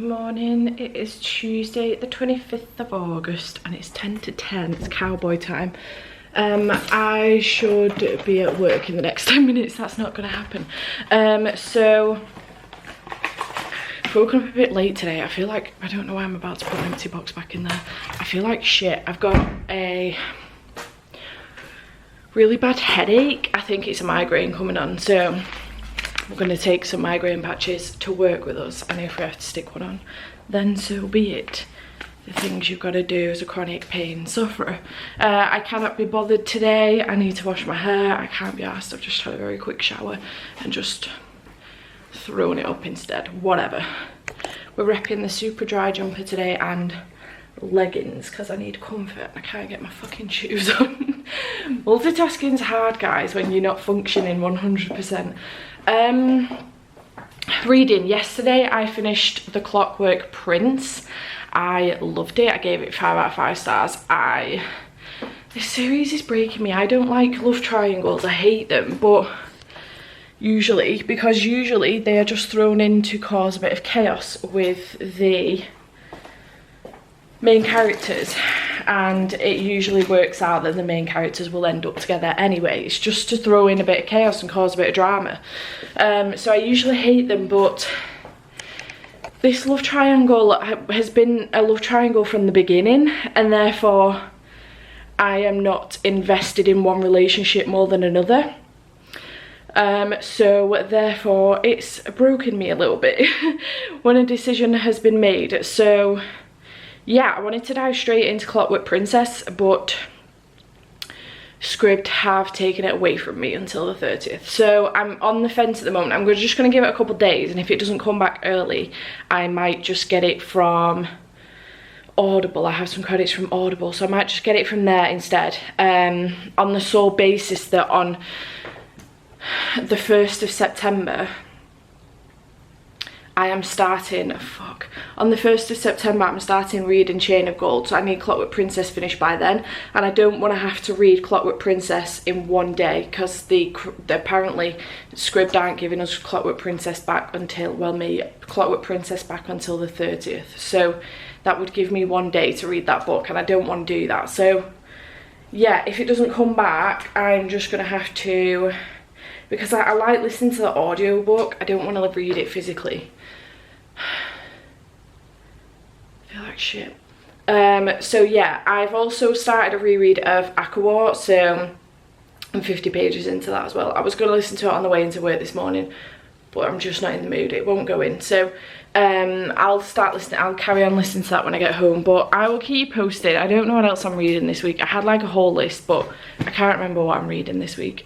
morning. It is Tuesday the 25th of August and it's 10 to 10. It's cowboy time. I should be at work in the next 10 minutes. That's not going to happen. So I've woken up a bit late today. I feel like, I don't know why I'm about to put an empty box back in there. I feel like shit. I've got a really bad headache. I think it's a migraine coming on, so we're going to take some migraine patches to work with us, and if we have to stick one on, then so be it. The things you've got to do as a chronic pain sufferer. I cannot be bothered today. I need to wash my hair. I can't be asked. I've just had a very quick shower and just thrown it up instead. Whatever. We're repping the super dry jumper today and leggings because I need comfort. I can't get my fucking shoes on. Multitasking's hard, guys, when you're not functioning 100%. Reading. Yesterday I finished The Clockwork Prince. I loved it. I gave it 5 out of 5 stars. This series is breaking me. I don't like love triangles. I hate them, but usually they are just thrown in to cause a bit of chaos with the main characters, and it usually works out that the main characters will end up together anyway. It's just to throw in a bit of chaos and cause a bit of drama. So I usually hate them, but this love triangle has been a love triangle from the beginning, and therefore I am not invested in one relationship more than another. So therefore it's broken me a little bit when a decision has been made. So yeah, I wanted to dive straight into Clockwork Princess, but Scribd have taken it away from me until the 30th. So I'm on the fence at the moment. I'm just going to give it a couple of days, and if it doesn't come back early, I might just get it from Audible. I have some credits from Audible, so I might just get it from there instead, on the sole basis that on the 1st of September I am starting, on the 1st of September I'm starting reading Chain of Gold, so I need Clockwork Princess finished by then, and I don't want to have to read Clockwork Princess in one day, because apparently Scribd aren't giving us Clockwork Princess back until, well, Clockwork Princess back until the 30th, so that would give me one day to read that book, and I don't want to do that. So yeah, if it doesn't come back, I'm just going to have to, because I like listening to the audiobook, I don't want to read it physically. I feel like shit. So yeah, I've also started a reread of ACOWAR, so I'm 50 pages into that as well. I was going to listen to it on the way into work this morning, but I'm just not in the mood. It won't go in. So I'll start listening. I'll carry on listening to that when I get home, but I will keep you posted. I don't know what else I'm reading this week. I had like a whole list, but I can't remember what I'm reading this week.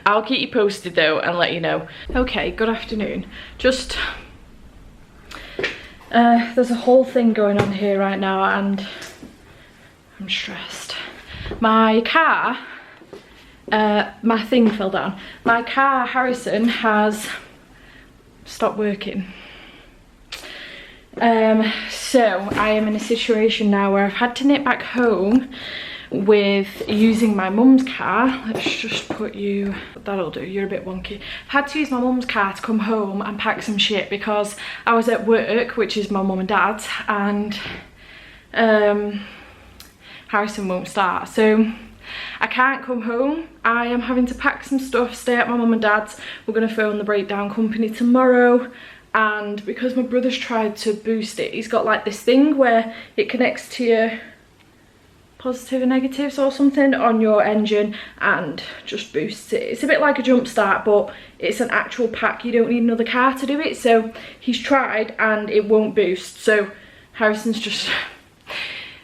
I'll keep you posted though and let you know. Okay, good afternoon. Just there's a whole thing going on here right now and I'm stressed. My car, my thing fell down. My car, Harrison, has stopped working. So I am in a situation now where I've had to nip back home with using my mum's car. Let's just put you, that'll do, you're a bit wonky. I've had to use my mum's car to come home and pack some shit because I was at work, which is my mum and dad's, and Harrison won't start, so I can't come home. I am having to pack some stuff, stay at my mum and dad's. We're going to phone the breakdown company tomorrow, and because my brother's tried to boost it, he's got like this thing where it connects to your positive and negatives or something on your engine and just boosts it. It's a bit like a jump start, but it's an actual pack. You don't need another car to do it. So he's tried and it won't boost. So Harrison's just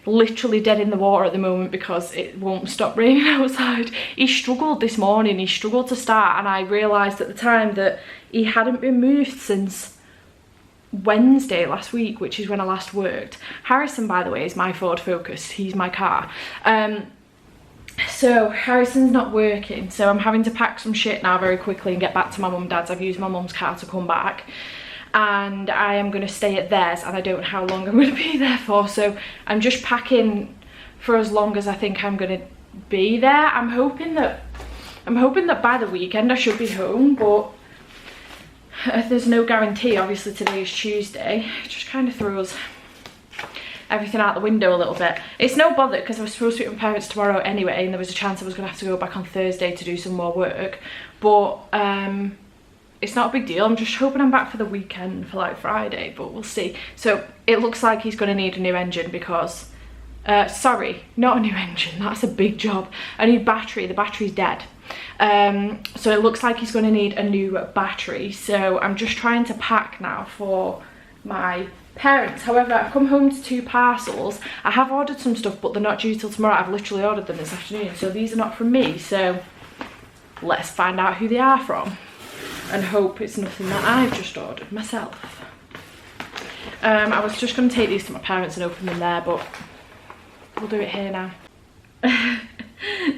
literally dead in the water at the moment because it won't stop raining outside. He struggled this morning. He struggled to start, and I realised at the time that he hadn't been moved since Wednesday last week, which is when I last worked. Harrison, by the way, is my Ford Focus. He's my car. So Harrison's not working, so I'm having to pack some shit now very quickly and get back to my mum and dad's. I've used my mum's car to come back, and I am going to stay at theirs, and I don't know how long I'm going to be there for, so I'm just packing for as long as I think I'm going to be there. I'm hoping that by the weekend I should be home, but there's no guarantee. Obviously today is Tuesday. It just kind of throws everything out the window a little bit. It's no bother because I was supposed to be with my parents tomorrow anyway, and there was a chance I was going to have to go back on Thursday to do some more work, but it's not a big deal. I'm just hoping I'm back for the weekend, for like Friday, but we'll see. So it looks like he's going to need a new engine because sorry, not a new engine, that's a big job. A new battery. The battery's dead. So it looks like he's going to need a new battery. So I'm just trying to pack now for my parents. However, I've come home to 2 parcels. I have ordered some stuff, but they're not due till tomorrow. I've literally ordered them this afternoon, so these are not from me. So let's find out who they are from and hope it's nothing that I've just ordered myself. I was just going to take these to my parents and open them there, but we'll do it here now.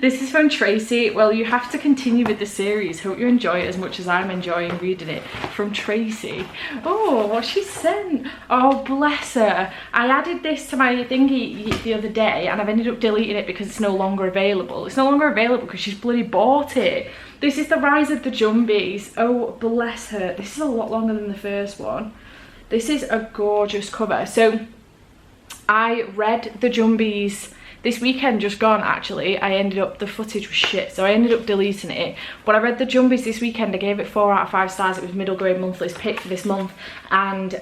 This is from Tracy. Well, you have to continue with the series. Hope you enjoy it as much as I'm enjoying reading it. From Tracy. Oh, what she sent. Oh, bless her. I added this to my thingy the other day and I've ended up deleting it because it's no longer available. It's no longer available because she's bloody bought it. This is The Rise of the Jumbies. Oh, bless her. This is a lot longer than the first one. This is a gorgeous cover. So I read the Jumbies this weekend just gone. Actually, I ended up, the footage was shit, so I ended up deleting it, but I read the Jumbies this weekend. I gave it 4 out of 5 stars. It was middle grade monthly's pick for this month, and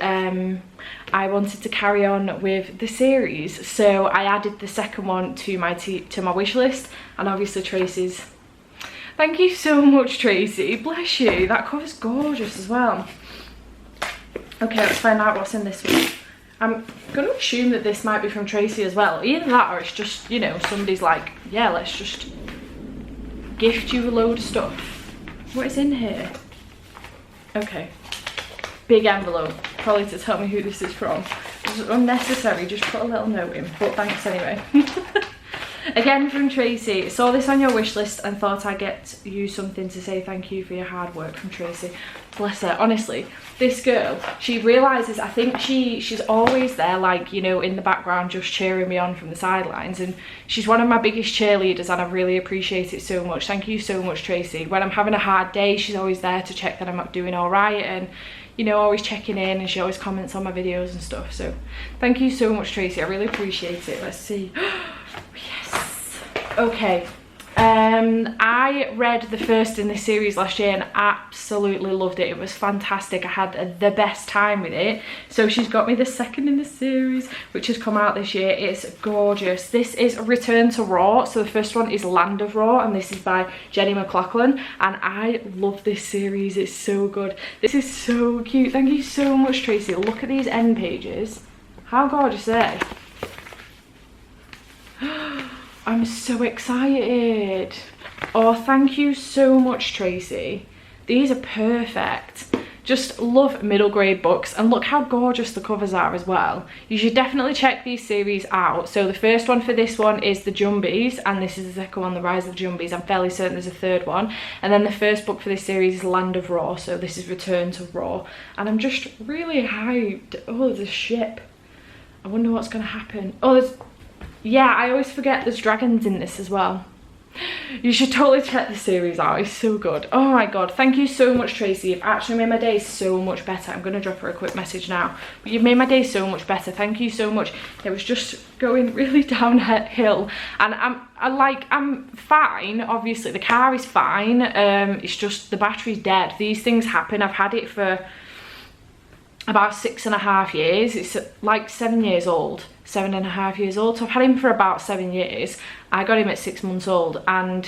I wanted to carry on with the series, so I added the second one to my wish list, and obviously Tracy's. Thank you so much, Tracy. Bless you. That cover's gorgeous as well. Okay, let's find out what's in this one. I'm going to assume that this might be from Tracy as well. Either that or it's just, you know, somebody's like, yeah, let's just gift you a load of stuff. What is in here? Okay. Big envelope. Probably to tell me who this is from. It's unnecessary, just put a little note in. But thanks anyway. Again from Tracy. Saw this on your wish list and thought I'd get you something to say thank you for your hard work. From Tracy. Bless her. Honestly, this girl, she realises, I think she's always there, like, you know, in the background just cheering me on from the sidelines, and she's one of my biggest cheerleaders and I really appreciate it so much. Thank you so much, Tracy. When I'm having a hard day, she's always there to check that I'm doing all right, and, you know, always checking in, and she always comments on my videos and stuff. So thank you so much, Tracy. I really appreciate it. Let's see. Yes. Okay. I read the first in this series last year and absolutely loved it. It was fantastic. I had the best time with it. So she's got me the second in the series, which has come out this year. It's gorgeous. This is Return to Raw. So the first one is Land of Raw, and this is by Jenny McLaughlin, and I love this series. It's so good. This is so cute. Thank you so much, Tracy. Look at these end pages. How gorgeous are they? I'm so excited. Oh, thank you so much, Tracy. These are perfect. Just love middle grade books, and look how gorgeous the covers are as well. You should definitely check these series out. So the first one for this one is The Jumbies, and this is the second one, The Rise of the Jumbies. I'm fairly certain there's a third one. And then the first book for this series is Land of Raw, so this is Return to Raw. And I'm just really hyped. Oh, there's a ship. I wonder what's gonna happen. Oh, there's, yeah, I always forget there's dragons in this as well. You should totally check the series out. It's so good. Oh my god, thank you so much, Tracy. You've actually made my day so much better. I'm going to drop her a quick message now. But you've made my day so much better. Thank you so much. It was just going really downhill, and I'm fine. Obviously the car is fine. It's just the battery's dead. These things happen. I've had it for about 6.5 years. It's like 7 years old. 7.5 years old. So I've had him for about 7 years. I got him at 6 months old, and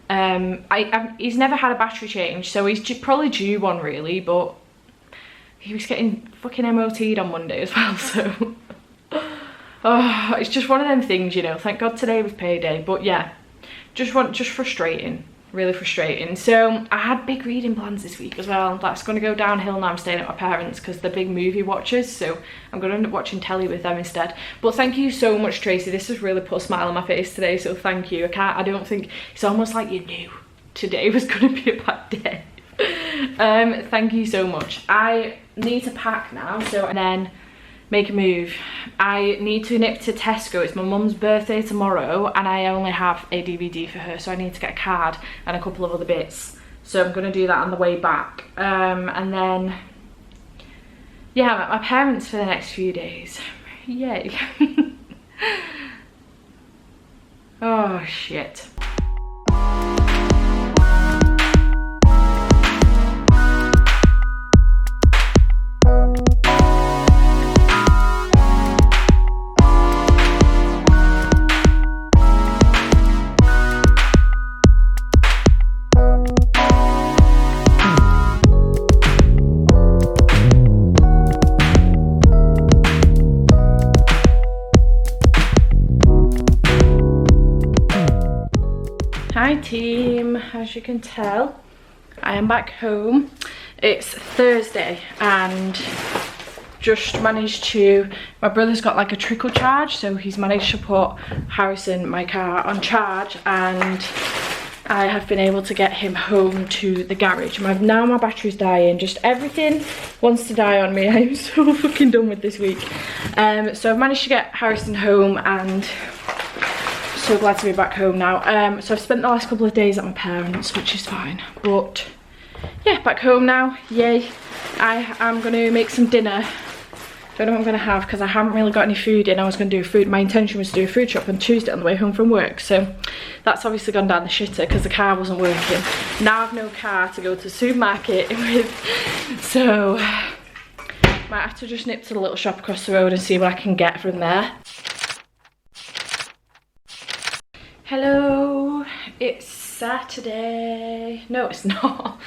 he's never had a battery change, so he's probably due one really, but he was getting fucking MOT'd on Monday as well, so oh, it's just one of them things, you know. Thank God today was payday, but yeah, just frustrating. Really frustrating. So I had big reading plans this week as well. That's going to go downhill now. I'm staying at my parents because they're big movie watchers, so I'm going to end up watching telly with them instead. But thank you so much, Tracy. This has really put a smile on my face today, so thank you. I don't think, it's almost like you knew today was going to be a bad day. Thank you so much. I need to pack now, so, and then make a move. I need to nip to Tesco. It's my mum's birthday tomorrow, and I only have a DVD for her, so I need to get a card and a couple of other bits. so I'm going to do that on the way back. And then, yeah, I'm at my parents for the next few days. Yay. Oh, shit. Hi team, as you can tell, I am back home. It's Thursday and just managed to, my brother's got like a trickle charge, so he's managed to put Harrison, my car, on charge, and I have been able to get him home to the garage. Now my battery's dying, just everything wants to die on me. I am so fucking done with this week. So I've managed to get Harrison home and so glad to be back home now. So I've spent the last couple of days at my parents', which is fine, but yeah, back home now, yay. I am going to make some dinner. Don't know what I'm going to have because I haven't really got any food in. I was going to do food, my intention was to do a food shop on Tuesday on the way home from work, so that's obviously gone down the shitter because the car wasn't working. Now I've no car to go to the supermarket with, so might have to just nip to the little shop across the road and see what I can get from there. Hello, it's Saturday. No, it's not.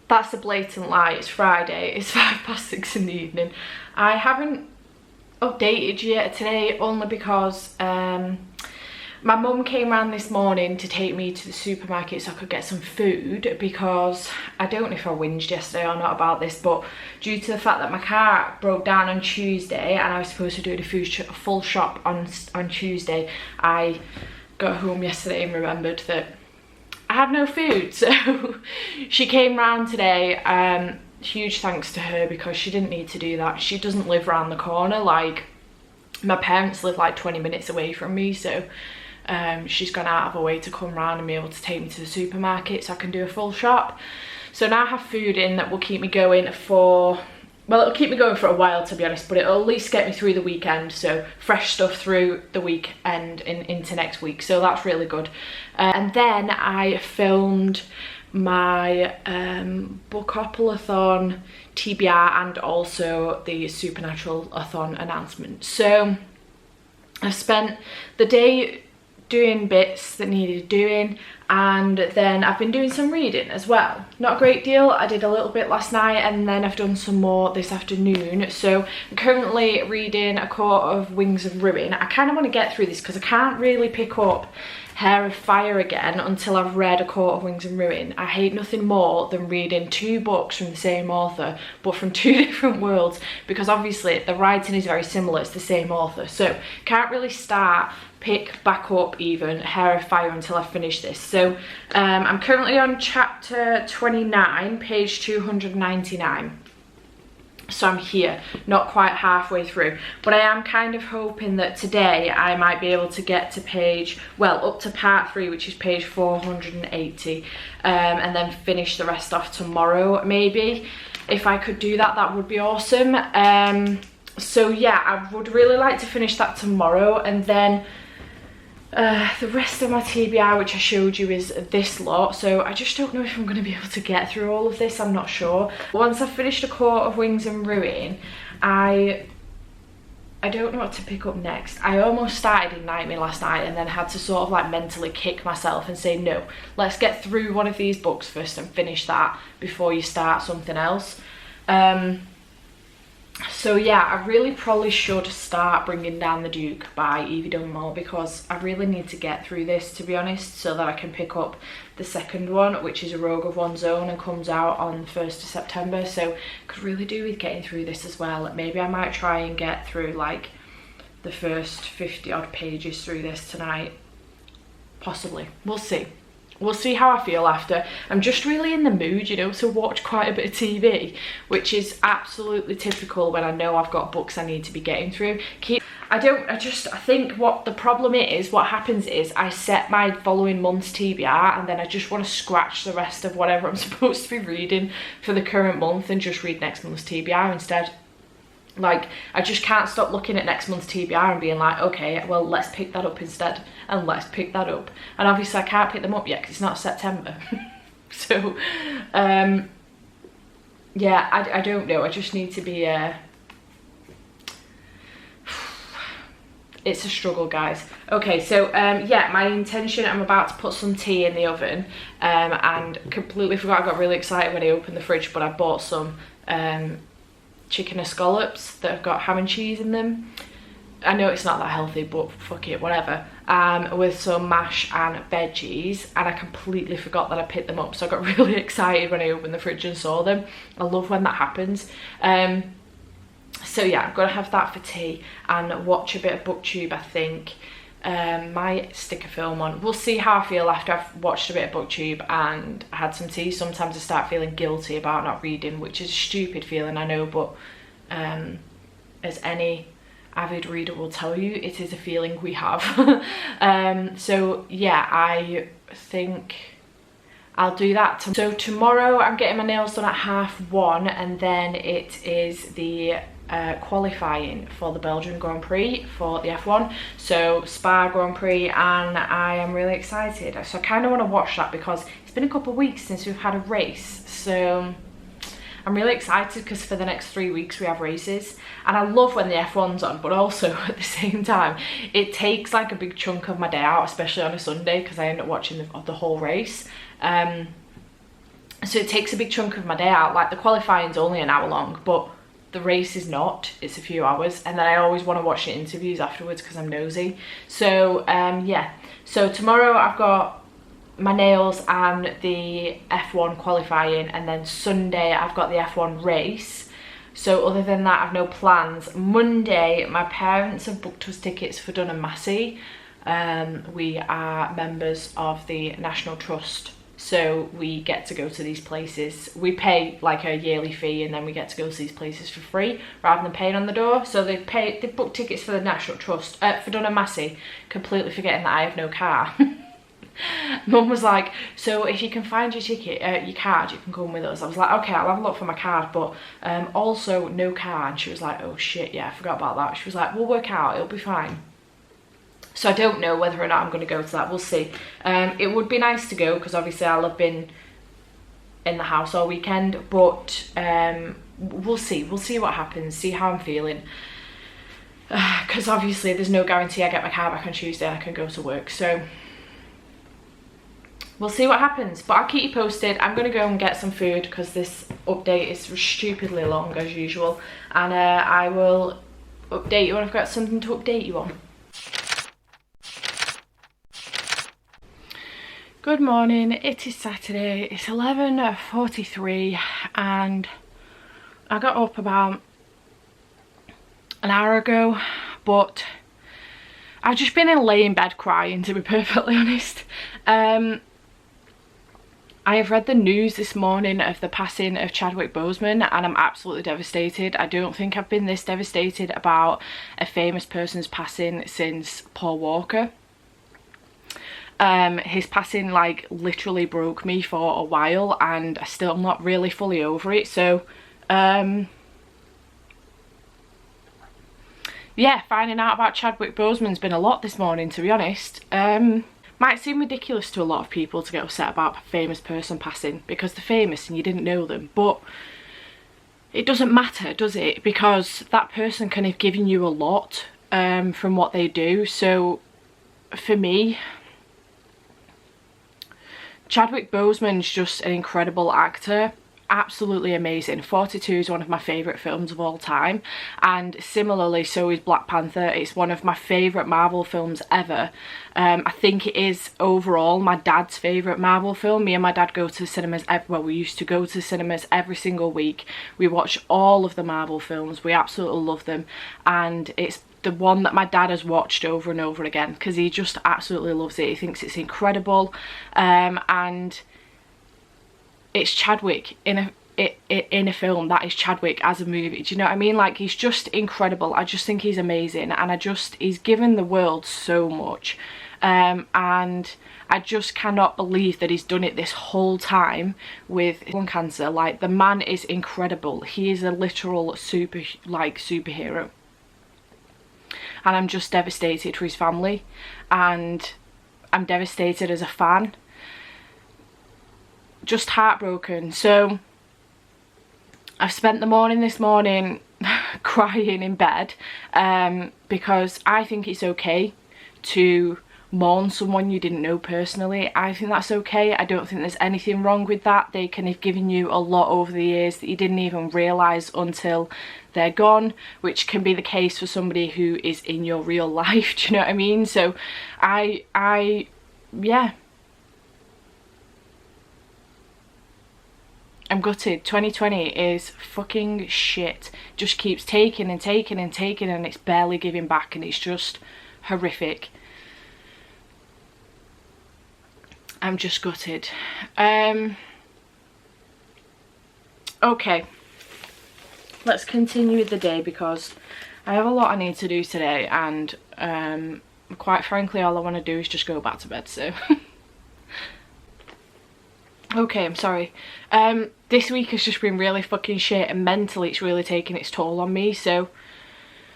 That's a blatant lie. It's Friday. It's 6:05 in the evening. I haven't updated yet today only because my mum came round this morning to take me to the supermarket so I could get some food, because I don't know if I whinged yesterday or not about this, but due to the fact that my car broke down on Tuesday and I was supposed to do a full shop on Tuesday, I got home yesterday and remembered that I had no food, so she came round today. Huge thanks to her because she didn't need to do that. She doesn't live round the corner, like my parents live like 20 minutes away from me, so she's gone out of her way to come round and be able to take me to the supermarket so I can do a full shop. So now I have food in that will keep me going for, well, it'll keep me going for a while to be honest, but it'll at least get me through the weekend, so fresh stuff through the weekend and into next week, so that's really good. And then I filmed my Bookopoly-a-thon TBR and also the Supernatural-a-thon announcement. So I've spent the day doing bits that needed doing, and then I've been doing some reading as well. Not a great deal. I did a little bit last night and then I've done some more this afternoon. So I'm currently reading A Court of Wings of Ruin. I kind of want to get through this because I can't really pick up Hair of Fire again until I've read A Court of Wings and Ruin. I hate nothing more than reading two books from the same author but from two different worlds, because obviously the writing is very similar, it's the same author, so can't really pick back up even Hair of Fire until I finish this. So I'm currently on chapter 29, page 299. So I'm here, not quite halfway through, but I am kind of hoping that today I might be able to get to page, well, up to part 3, which is page 480, and then finish the rest off tomorrow maybe. If I could do that, that would be awesome. So yeah, I would really like to finish that tomorrow, and then the rest of my TBR, which I showed you, is this lot, so I just don't know if I'm going to be able to get through all of this. I'm not sure. Once I've finished A Court of Wings and Ruin, I don't know what to pick up next. I almost started in Nightmare last night and then had to sort of like mentally kick myself and say, no, let's get through one of these books first and finish that before you start something else. So yeah, I really probably should start Bringing Down the Duke by Evie Dunmore, because I really need to get through this, to be honest, so that I can pick up the second one, which is A Rogue of One's Own, and comes out on the 1st of September, so could really do with getting through this as well. Maybe I might try and get through like the first 50 odd pages through this tonight, possibly. We'll see. we'll see how I feel after. I'm just really in the mood, you know, to watch quite a bit of TV, which is absolutely typical when I know I've got books I need to be getting through. I think what the problem is, what happens is I set my following month's TBR and then I just want to scratch the rest of whatever I'm supposed to be reading for the current month and just read next month's TBR instead. Like, I just can't stop looking at next month's TBR and being like, okay, well, let's pick that up instead, and let's pick that up. And obviously I can't pick them up yet because it's not September. So, yeah, I don't know. I just need to be, it's a struggle, guys. Okay, so, yeah, my intention, I'm about to put some tea in the oven, and completely forgot. I got really excited when I opened the fridge, but I bought some, chicken escallops that have got ham and cheese in them. I know it's not that healthy, but fuck it, whatever. With some mash and veggies, and I completely forgot that I picked them up, so I got really excited when I opened the fridge and saw them. I love when that happens. So yeah, I'm gonna have that for tea and watch a bit of BookTube, I think. Might stick a film on. We'll see how I feel after I've watched a bit of BookTube and had some tea. Sometimes I start feeling guilty about not reading, which is a stupid feeling, I know, but as any avid reader will tell you, it is a feeling we have. So yeah, I think I'll do that. So tomorrow I'm getting my nails done at 1:30, and then it is the qualifying for the Belgian Grand Prix for the F1, so Spa Grand Prix, and I am really excited. So I kind of want to watch that because it's been a couple of weeks since we've had a race, so I'm really excited because for the next 3 weeks we have races, and I love when the F1's on, but also at the same time it takes like a big chunk of my day out, especially on a Sunday, because I end up watching the whole race. So it takes a big chunk of my day out. Like, the qualifying's only an hour long, but the race is not, it's a few hours, and then I always want to watch the interviews afterwards because I'm nosy. So yeah, so tomorrow I've got my nails and the F1 qualifying, and then Sunday I've got the F1 race. So other than that, I've no plans. Monday, my parents have booked us tickets for Dun & Massey. We are members of the National Trust, so we get to go to these places. We pay like a yearly fee, and then we get to go to these places for free rather than paying on the door. So they've booked tickets for the National Trust, for Dun & Massey, completely forgetting that I have no car. Mum was like, so if you can find your ticket, your card, you can come with us. I was like, okay, I'll have a look for my card, but also no car. And she was like, oh shit, yeah, I forgot about that. She was like, we'll work out, it'll be fine. So I don't know whether or not I'm going to go to that. We'll see. It would be nice to go because obviously I'll have been in the house all weekend, but we'll see. We'll see what happens, see how I'm feeling. Because obviously there's no guarantee I get my car back on Tuesday and I can go to work. So we'll see what happens, but I'll keep you posted. I'm going to go and get some food because this update is stupidly long as usual. And I will update you when I've got something to update you on. Good morning, it is Saturday, it's 11:43 and I got up about an hour ago, but I've just been lay in bed crying, to be perfectly honest. I have read the news this morning of the passing of Chadwick Boseman and I'm absolutely devastated. I don't think I've been this devastated about a famous person's passing since Paul Walker. His passing like literally broke me for a while and I'm still not really fully over it. So yeah, finding out about Chadwick Boseman's been a lot this morning, to be honest. Might seem ridiculous to a lot of people to get upset about a famous person passing because they're famous and you didn't know them, but it doesn't matter, does it? Because that person can have given you a lot from what they do. So for me, Chadwick Boseman's just an incredible actor, absolutely amazing. 42 is one of my favourite films of all time, and similarly so is Black Panther. It's one of my favourite Marvel films ever. I think it is overall my dad's favourite Marvel film. Me and my dad go to cinemas, we used to go to cinemas every single week. We watch all of the Marvel films, we absolutely love them, and it's the one that my dad has watched over and over again, because he just absolutely loves it. He thinks it's incredible, and it's Chadwick in a film. That is Chadwick as a movie. Do you know what I mean? Like, he's just incredible. I just think he's amazing, and he's given the world so much, and I just cannot believe that he's done it this whole time with lung cancer. Like, the man is incredible. He is a literal superhero. And I'm just devastated for his family, and I'm devastated as a fan. Just heartbroken. So I've spent the morning this morning crying in bed, because I think it's okay to mourn someone you didn't know personally. I think that's okay. I don't think there's anything wrong with that. They can have given you a lot over the years that you didn't even realise until they're gone, which can be the case for somebody who is in your real life. Do you know what I mean? So yeah, I'm gutted. 2020 is fucking shit. Just keeps taking and taking and taking, and it's barely giving back, and it's just horrific. I'm just gutted. Okay, let's continue with the day, because I have a lot I need to do today, and quite frankly all I want to do is just go back to bed. So okay, I'm sorry. This week has just been really fucking shit, and mentally it's really taking its toll on me. So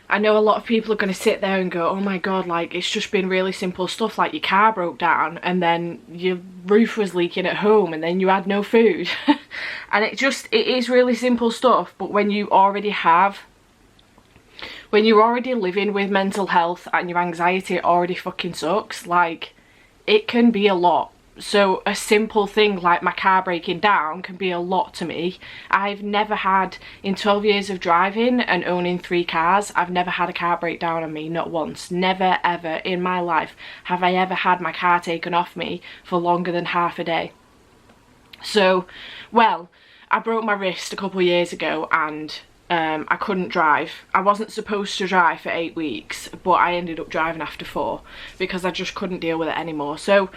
I know a lot of people are going to sit there and go, oh my god, like, it's just been really simple stuff, like your car broke down, and then your roof was leaking at home, and then you had no food. And it is really simple stuff. But when you're already living with mental health and your anxiety already fucking sucks, like, it can be a lot. So a simple thing like my car breaking down can be a lot to me. I've never had, in 12 years of driving and owning 3 cars, I've never had a car break down on me, not once. Never ever in my life have I ever had my car taken off me for longer than half a day. So, well, I broke my wrist a couple of years ago, and I couldn't drive. I wasn't supposed to drive for 8 weeks, but I ended up driving after 4 because I just couldn't deal with it anymore. So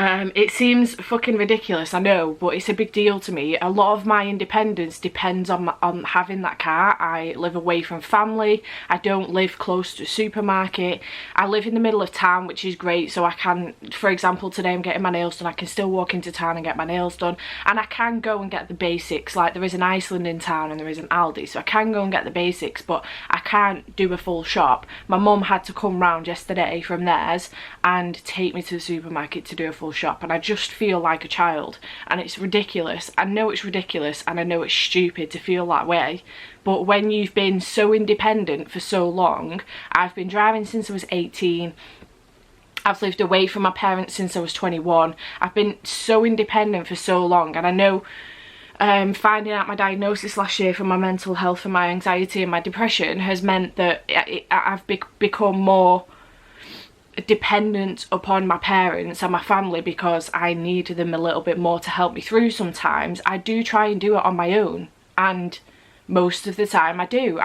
it seems fucking ridiculous, I know, but it's a big deal to me. A lot of my independence depends on having that car. I live away from family. I don't live close to a supermarket. I live in the middle of town, which is great, so I can, for example, today I'm getting my nails done. I can still walk into town and get my nails done, and I can go and get the basics. Like, there is an Iceland in town and there is an Aldi, so I can go and get the basics, but I can't do a full shop. My mum had to come round yesterday from theirs and take me to the supermarket to do a full shop, and I just feel like a child, and it's ridiculous. I know it's ridiculous, and I know it's stupid to feel that way, but when you've been so independent for so long, I've been driving since I was 18, I've lived away from my parents since I was 21, I've been so independent for so long, and I know finding out my diagnosis last year for my mental health and my anxiety and my depression has meant that I've become more dependent upon my parents and my family, because I need them a little bit more to help me through sometimes. I do try and do it on my own, and most of the time I do.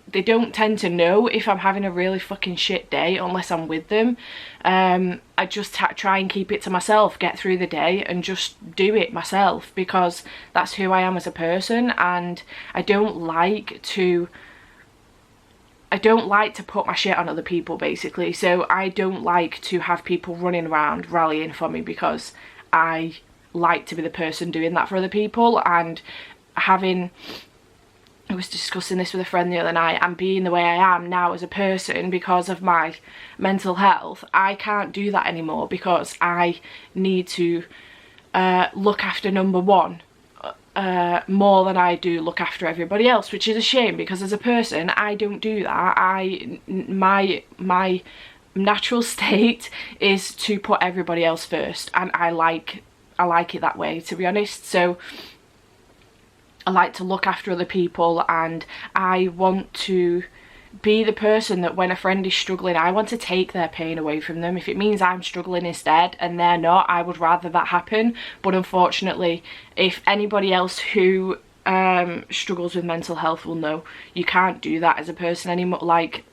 They don't tend to know if I'm having a really fucking shit day unless I'm with them. I just try and keep it to myself, get through the day and just do it myself, because that's who I am as a person, and I don't like to put my shit on other people, basically. So I don't like to have people running around rallying for me, because I like to be the person doing that for other people. And I was discussing this with a friend the other night, and being the way I am now as a person because of my mental health, I can't do that anymore, because I need to look after number one more than I do look after everybody else, which is a shame, because as a person I don't do that. My natural state is to put everybody else first, and I like it that way, to be honest. So I like to look after other people, and I want to be the person that when a friend is struggling, I want to take their pain away from them. If it means I'm struggling instead and they're not, I would rather that happen. But unfortunately, if anybody else who struggles with mental health will know you can't do that as a person anymore. Like,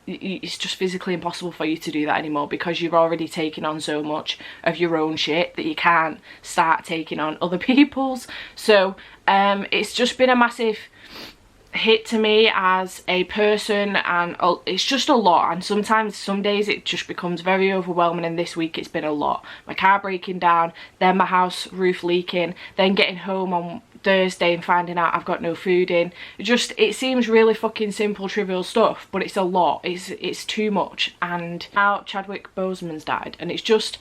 it's just physically impossible for you to do that anymore, because you're already taking on so much of your own shit that you can't start taking on other people's. So it's just been a massive hit to me as a person, and it's just a lot. And sometimes, some days it just becomes very overwhelming, and this week it's been a lot. My car breaking down, then my house roof leaking, then getting home on Thursday and finding out I've got no food in. It seems really fucking simple, trivial stuff, but it's a lot. It's too much. And now Chadwick Boseman's died, and it's just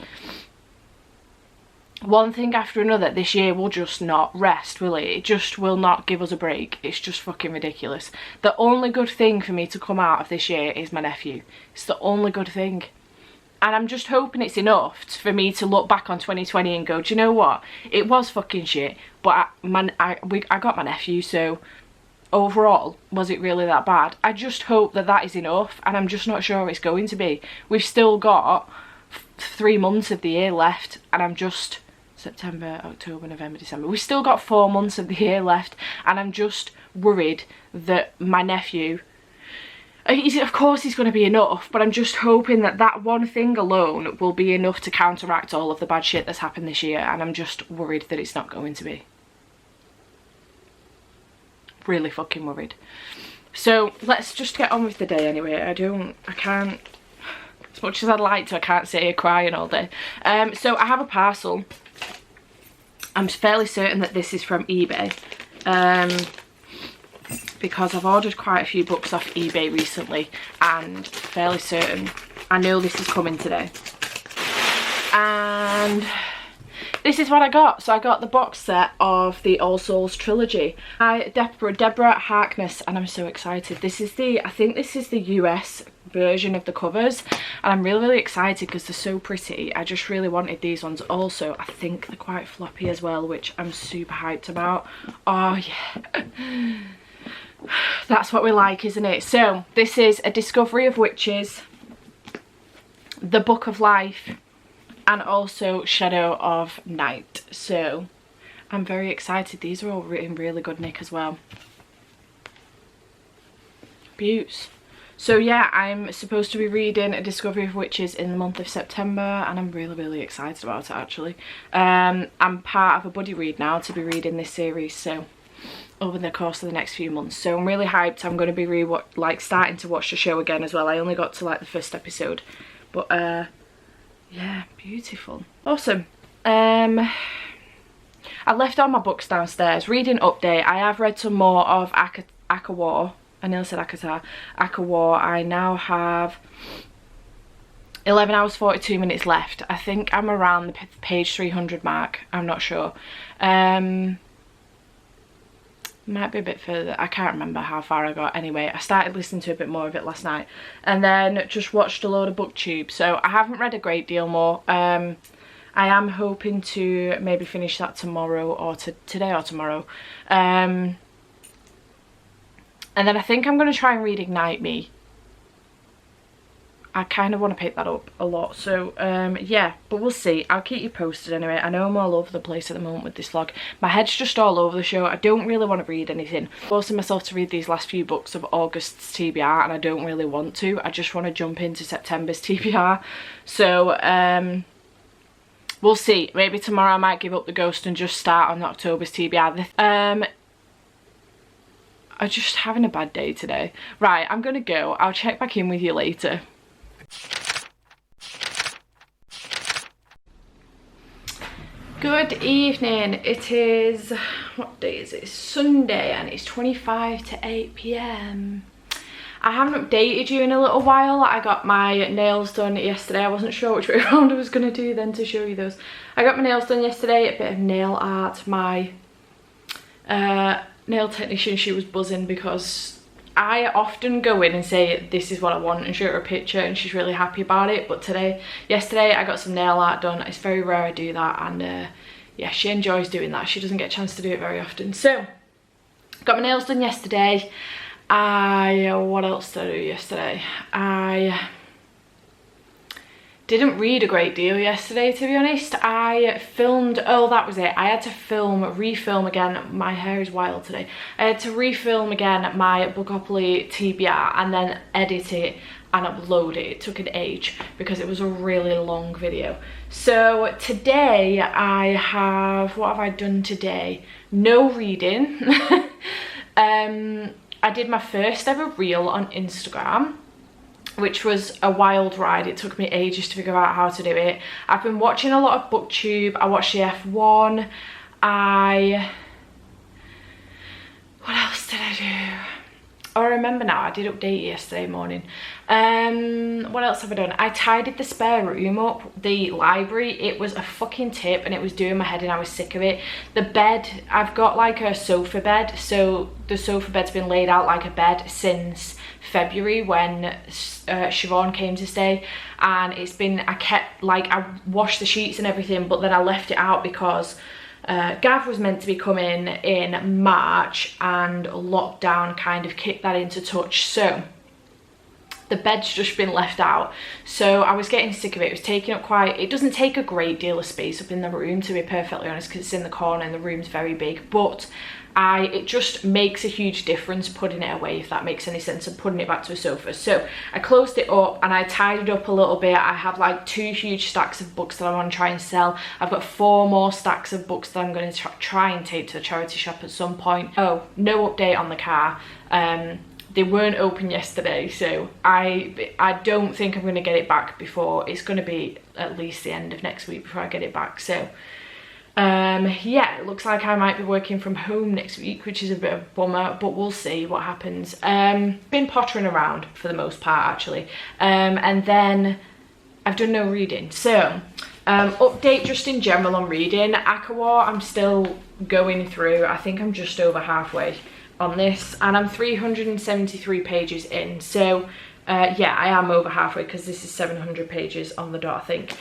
one thing after another. This year will just not rest, will it? It just will not give us a break. It's just fucking ridiculous. The only good thing for me to come out of this year is my nephew. It's the only good thing. And I'm just hoping it's enough for me to look back on 2020 and go, do you know what? It was fucking shit, but I got my nephew, so overall, was it really that bad? I just hope that that is enough, and I'm just not sure it's going to be. We've still got 3 months of the year left, and I'm just... September, October, November, December. We've still got 4 months of the year left, and I'm just worried that my nephew... Of course he's going to be enough, but I'm just hoping that that one thing alone will be enough to counteract all of the bad shit that's happened this year, and I'm just worried that it's not going to be. Really fucking worried. So let's just get on with the day anyway. I can't, as much as I'd like to, I can't sit here crying all day. So I have a parcel. I'm fairly certain that this is from eBay. Because I've ordered quite a few books off eBay recently, and fairly certain I know this is coming today. And this is what I got. So I got the box set of the All Souls trilogy by Deborah Harkness, and I'm so excited. This is I think this is the US version of the covers, and I'm really excited because they're so pretty. I just really wanted these ones. Also, I think they're quite floppy as well, which I'm super hyped about. Oh yeah. That's what we like, isn't it? So this is A Discovery of Witches, The Book of Life, and also Shadow of Night. So I'm very excited. These are all in really good nick as well. Beauts. So yeah, I'm supposed to be reading A Discovery of Witches in the month of September, and I'm really excited about it actually. I'm part of a buddy read now to be reading this series, so over the course of the next few months. So I'm really hyped. I'm going to be starting to watch the show again as well. I only got to like the first episode, but yeah, beautiful. Awesome. I left all my books downstairs. Reading update, I have read some more of ACOWAR. I nearly said ACOTAR. ACOWAR. I now have 11 hours 42 minutes left. I think I'm around the page 300 mark. I'm not sure. Might be a bit further. I can't remember how far I got. Anyway, I started listening to a bit more of it last night, and then just watched a load of BookTube. So I haven't read a great deal more. I am hoping to maybe finish that tomorrow, or today or tomorrow. And then I think I'm going to try and read Ignite Me. I kind of want to pick that up a lot. So yeah, but we'll see. I'll keep you posted anyway. I know I'm all over the place at the moment with this vlog. My head's just all over the show. I don't really want to read anything. I'm forcing myself to read these last few books of August's TBR, and I don't really want to. I just want to jump into September's TBR. So we'll see. Maybe tomorrow I might give up the ghost and just start on October's TBR. I'm just having a bad day today. Right, I'm gonna go. I'll check back in with you later. Good evening. It is, what day is it? It's Sunday, and it's 25 to 8 p.m. I haven't updated you in a little while. I got my nails done yesterday. I wasn't sure which way around I was going to do then to show you those. I got my nails done yesterday, a bit of nail art. My nail technician, she was buzzing because I often go in and say this is what I want and show her a picture, and she's really happy about it. But yesterday I got some nail art done. It's very rare I do that, and yeah, she enjoys doing that. She doesn't get a chance to do it very often. So got my nails done yesterday. What else did I do yesterday? I didn't read a great deal yesterday, to be honest. I filmed, oh, that was it. I had to refilm again. My hair is wild today. I had to refilm again my Bookopoly TBR and then edit it and upload it. It took an age because it was a really long video. So today I have, what have I done today? No reading. I did my first ever reel on Instagram, which was a wild ride. It took me ages to figure out how to do it. I've been watching a lot of BookTube. I watched the F1. What else did I do? Oh, I remember now, I did update yesterday morning. What else have I done? I tidied the spare room up, the library. It was a fucking tip and it was doing my head and I was sick of it. The bed, I've got like a sofa bed, so the sofa bed's been laid out like a bed since February when Siobhan came to stay, and it's been, I washed the sheets and everything, but then I left it out because Gav was meant to be coming in March and lockdown kind of kicked that into touch, so the bed's just been left out. So I was getting sick of it. It was taking up it doesn't take a great deal of space up in the room, to be perfectly honest, because it's in the corner and the room's very big, but it just makes a huge difference putting it away, if that makes any sense, and putting it back to a sofa. So I closed it up and I tidied up a little bit. I have like 2 huge stacks of books that I want to try and sell. I've got 4 more stacks of books that I'm going to try and take to the charity shop at some point. Oh, no update on the car. They weren't open yesterday, so I don't think I'm going to get it back before, it's going to be at least the end of next week before I get it back. So yeah, it looks like I might be working from home next week, which is a bit of a bummer, but we'll see what happens. Been pottering around for the most part, actually, and then I've done no reading. So update just in general on reading. ACOWAR, I'm still going through. I think I'm just over halfway on this and I'm 373 pages in, so yeah, I am over halfway because this is 700 pages on the dot, I think.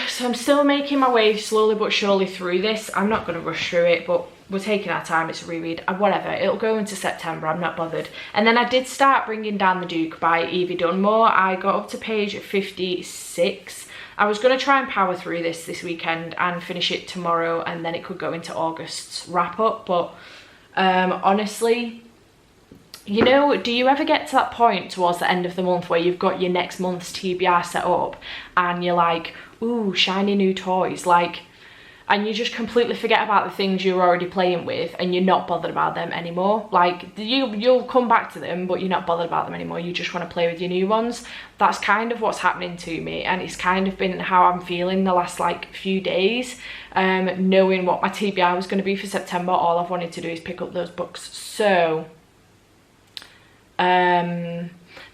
So I'm still making my way slowly but surely through this. I'm not going to rush through it, but we're taking our time. It's a reread, whatever, it'll go into September, I'm not bothered. And then I did start Bringing Down the Duke by Evie Dunmore. I got up to page 56. I was going to try and power through this weekend and finish it tomorrow, and then it could go into August's wrap up, but honestly, you know, do you ever get to that point towards the end of the month where you've got your next month's TBR set up and you're like, ooh, shiny new toys, like, and you just completely forget about the things you're already playing with and you're not bothered about them anymore? Like, you'll come back to them, but you're not bothered about them anymore. You just want to play with your new ones. That's kind of what's happening to me, and it's kind of been how I'm feeling the last like few days. Knowing what my TBR was going to be for September, all I've wanted to do is pick up those books. So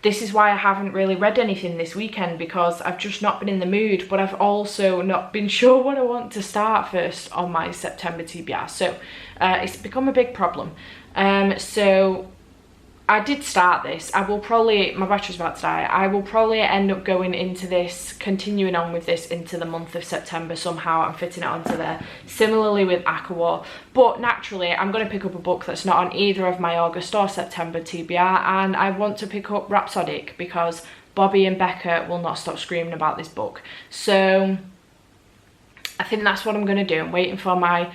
this is why I haven't really read anything this weekend, because I've just not been in the mood, but I've also not been sure what I want to start first on my September TBR, so it's become a big problem. So I did start this. I will probably, my battery's about to die, I will probably end up going into this, continuing on with this into the month of September somehow. I'm fitting it onto there. Similarly with ACOWAR, but naturally I'm going to pick up a book that's not on either of my August or September TBR, and I want to pick up Rhapsodic because Bobby and Becca will not stop screaming about this book. So I think that's what I'm going to do. I'm waiting for my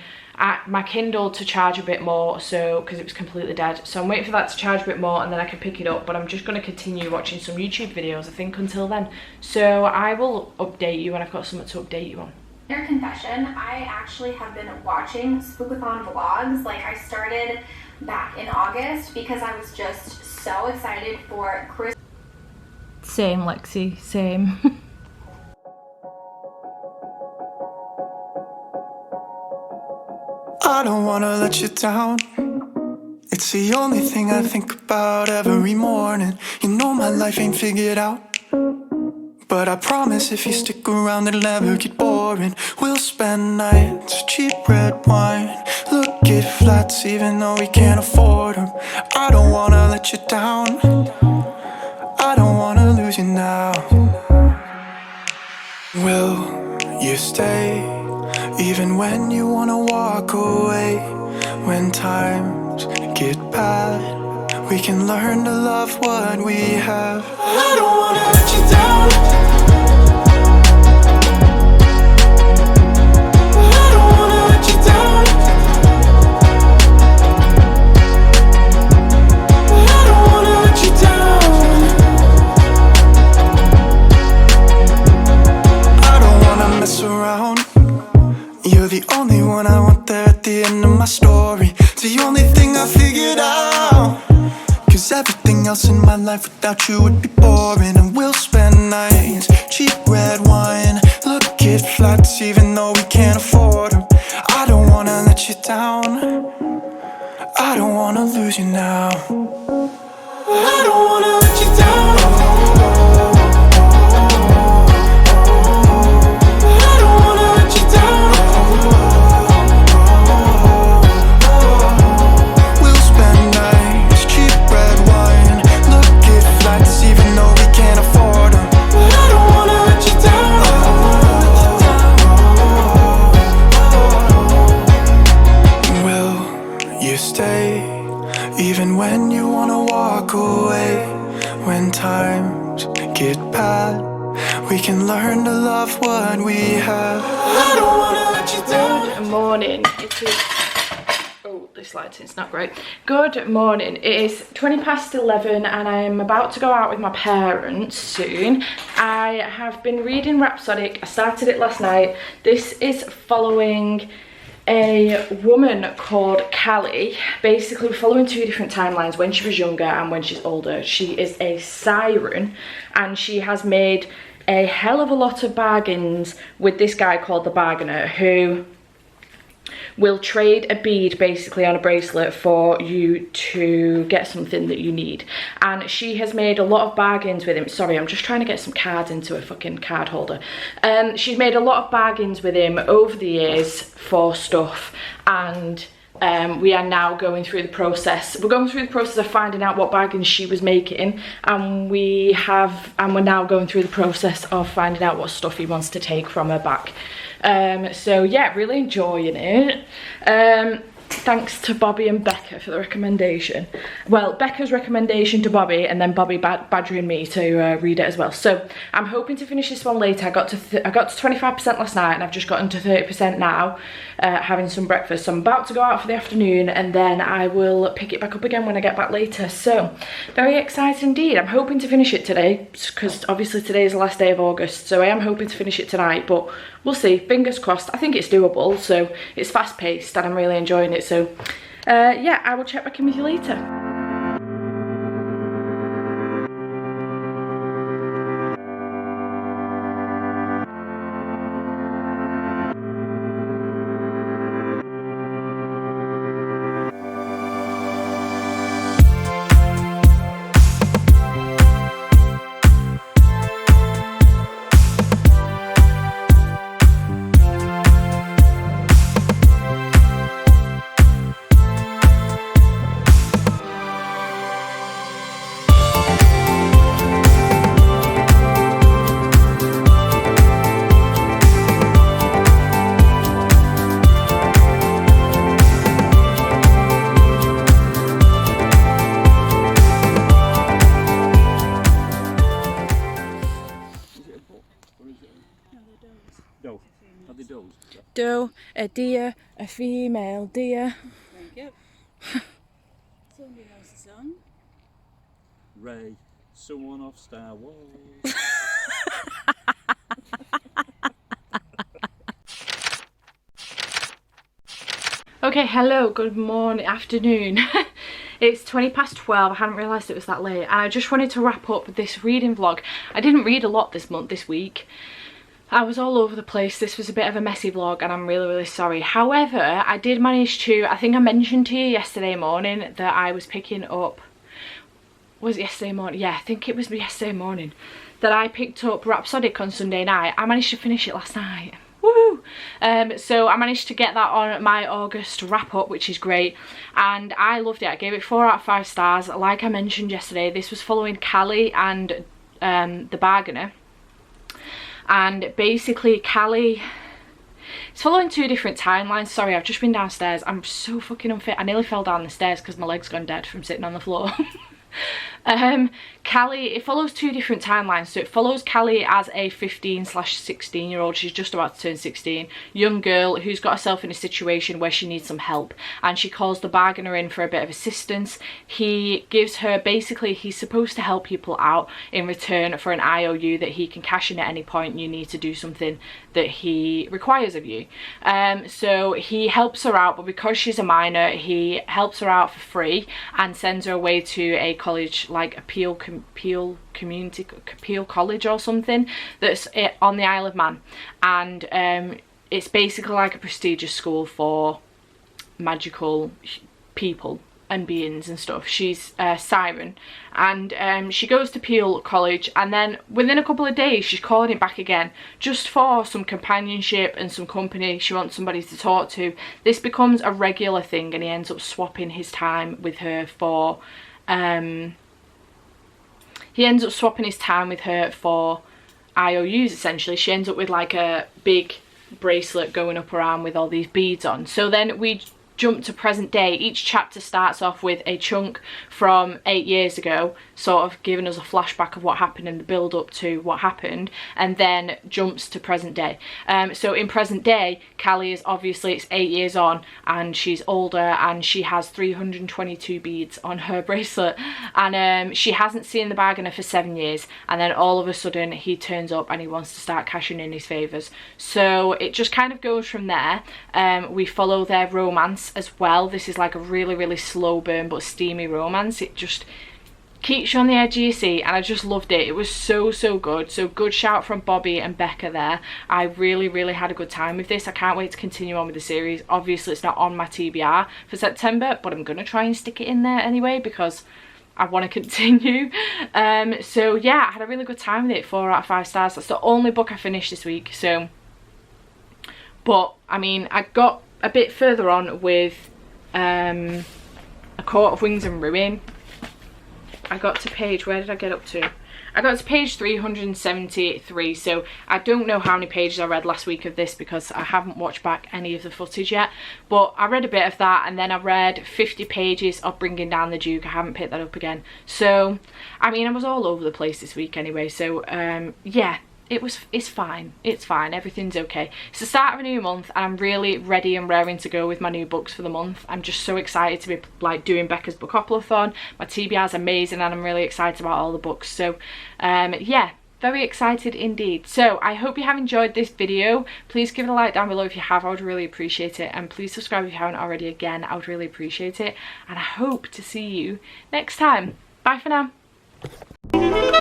Kindle to charge a bit more, so because it was completely dead, so I'm waiting for that to charge a bit more and then I can pick it up. But I'm just going to continue watching some YouTube videos, I think, until then. So I will update you when I've got something to update you on. Your confession, I actually have been watching Spookathon vlogs. Like, I started back in August because I was just so excited for Chris. Same, Lexi, same. I don't wanna let you down. It's the only thing I think about every morning. You know my life ain't figured out, but I promise if you stick around it'll never get boring. We'll spend nights, cheap red wine, look at flats even though we can't afford them. I don't wanna let you down, I don't wanna lose you now. Will you stay? Even when you wanna walk away, when times get bad, we can learn to love what we have. I don't wanna let you down, else in my life without you would be boring. And we'll spend nights, cheap red wine, look at flats even though we can't afford them. I don't wanna let you down, I don't wanna lose you now, but I don't wanna let you down. Even when you wanna walk away, when times get bad, we can learn to love what we have. I don't wanna let you down. Good morning. It is... Oh, this lighting's not great. Good morning. It is 11:20 and I am about to go out with my parents soon. I have been reading Rhapsodic. I started it last night. This is following a woman called Callie. Basically, we're following two different timelines, when she was younger and when she's older. She is a siren and she has made a hell of a lot of bargains with this guy called the Bargainer, who will trade a bead basically on a bracelet for you to get something that you need. And she has made a lot of bargains with him. Sorry, I'm just trying to get some cards into a fucking card holder. She's made a lot of bargains with him over the years for stuff, and we are now going through the process. We're going through the process of finding out what bargains she was making, and we're now going through the process of finding out what stuff he wants to take from her back. So yeah, really enjoying it. Thanks to Bobby and Becca for the recommendation. Well, Becca's recommendation to Bobby, and then Bobby badgering me to read it as well. So I'm hoping to finish this one later. I got to 25% last night, and I've just gotten to 30% now, having some breakfast. So I'm about to go out for the afternoon, and then I will pick it back up again when I get back later. So very excited indeed. I'm hoping to finish it today, because obviously today is the last day of August, so I am hoping to finish it tonight, but we'll see. Fingers crossed. I think it's doable. So it's fast paced and I'm really enjoying it. So yeah, I will check back in with you later. Doe, a deer, a female deer. Thank you. Somebody knows the song. Ray, someone off Star Wars. Okay, hello, good morning, afternoon. It's 12:20. I hadn't realised it was that late, and I just wanted to wrap up this reading vlog. I didn't read a lot this week. I was all over the place. This was a bit of a messy vlog and I'm really sorry. However, I did manage to, I think I mentioned to you yesterday morning that I was picking up, was it yesterday morning? Yeah, I think it was yesterday morning that I picked up Rhapsodic on Sunday night. I managed to finish it last night. Woo! So I managed to get that on my August wrap up, which is great, and I loved it. I gave it 4 out of 5 stars. Like I mentioned yesterday, this was following Callie and the Bargainer. And basically Callie, it's following 2 different timelines. Sorry, I've just been downstairs. I'm so fucking unfit. I nearly fell down the stairs because my leg's gone dead from sitting on the floor. Callie, it follows 2 different timelines. So it follows Callie as a 15/16 year old, she's just about to turn 16, young girl who's got herself in a situation where she needs some help, and she calls the Bargainer in for a bit of assistance. He gives her, basically he's supposed to help people out in return for an IOU that he can cash in at any point. You need to do something that he requires of you. So he helps her out, but because she's a minor, he helps her out for free and sends her away to a college college, like a Peel College or something, that's on the Isle of Man, and it's basically like a prestigious school for magical people and beings and stuff. She's Siren, and she goes to Peel College, and then within a couple of days she's calling it back again, just for some companionship and some company. She wants somebody to talk to. This becomes a regular thing, and he ends up swapping his time with her for IOUs, essentially. She ends up with like a big bracelet going up her arm with all these beads on. So then we jump to present day. Each chapter starts off with a chunk from 8 years ago, sort of giving us a flashback of what happened and the build up to what happened, and then jumps to present day. So in present day, Callie is obviously, it's 8 years on, and she's older, and she has 322 beads on her bracelet, and she hasn't seen the bargainer for 7 years, and then all of a sudden he turns up and he wants to start cashing in his favours. So it just kind of goes from there. We follow their romance as well. This is like a really slow burn but steamy romance. It just keeps you on the edge of your seat, and I just loved it. It was so good. So good shout from Bobby and Becca there. I really had a good time with this. I can't wait to continue on with the series. Obviously it's not on my TBR for September, but I'm gonna try and stick it in there anyway because I want to continue. So yeah, I had a really good time with it. 4 out of 5 stars. That's the only book I finished this week. So, but I mean, I got a bit further on with A Court of Wings and Ruin. I got to page, where did I get up to? I got to page 373, so I don't know how many pages I read last week of this because I haven't watched back any of the footage yet, but I read a bit of that, and then I read 50 pages of Bringing Down the Duke. I haven't picked that up again. So I mean, I was all over the place this week anyway, so yeah, it's fine. It's fine. Everything's okay. It's the start of a new month, and I'm really ready and raring to go with my new books for the month. I'm just so excited to be like doing Becca's Bookopoly-thon. My TBR is amazing, and I'm really excited about all the books. So yeah, very excited indeed. So I hope you have enjoyed this video. Please give it a like down below if you have. I would really appreciate it, and please subscribe if you haven't already. Again, I would really appreciate it, and I hope to see you next time. Bye for now.